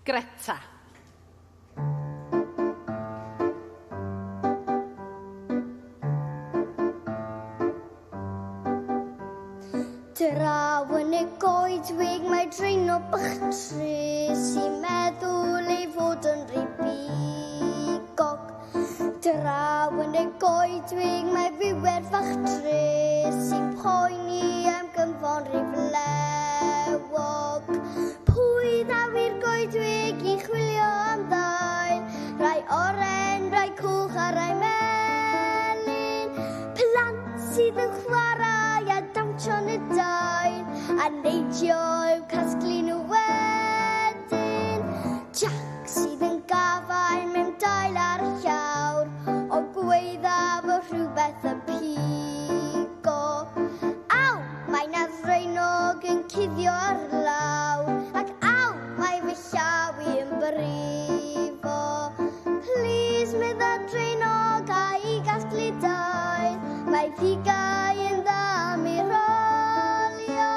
Greta. Draw yn y goedwig mae draen o Bl3 sy'n meddwl ei fod yn rhy bigog. Draw yn y goedwig mae fiwer fach tre sy'n poeni am gynfon rhy flewog. Pwy ddaw i'r goedwig i chwilio am ddail? Rai oren, rai cwch a rai melyn. Plant sydd yn chwarae a dawnsio yn y dail a neidio i'w casglu nhw wedyn. Jack sydd yn gafael mewn dail ar llawr o gweidda fo rhywbeth y pigo. Aw, mae na ddreinog yn cuddio ar lawr ac aw, mae fy llaw i yn brifo. Please, medda dreinog a i gasglu dail, mae pigau yn dda mi rolio.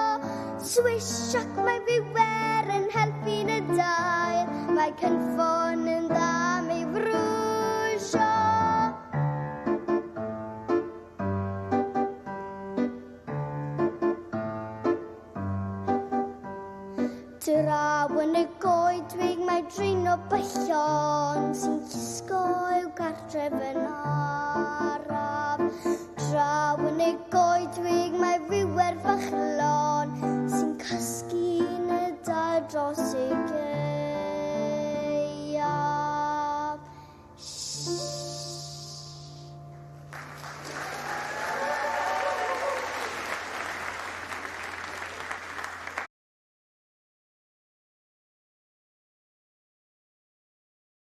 Swish ac mae fiwer yn helpu'n y dail, mae cynffon yn dda mi frwsio. Draw yn y goedwig mae draen o byllon sy'n cisgo i'w gartref yn araf. Draw yn y goedwig mae fiwer fachlon sy'n cysgu yn y dail dros ei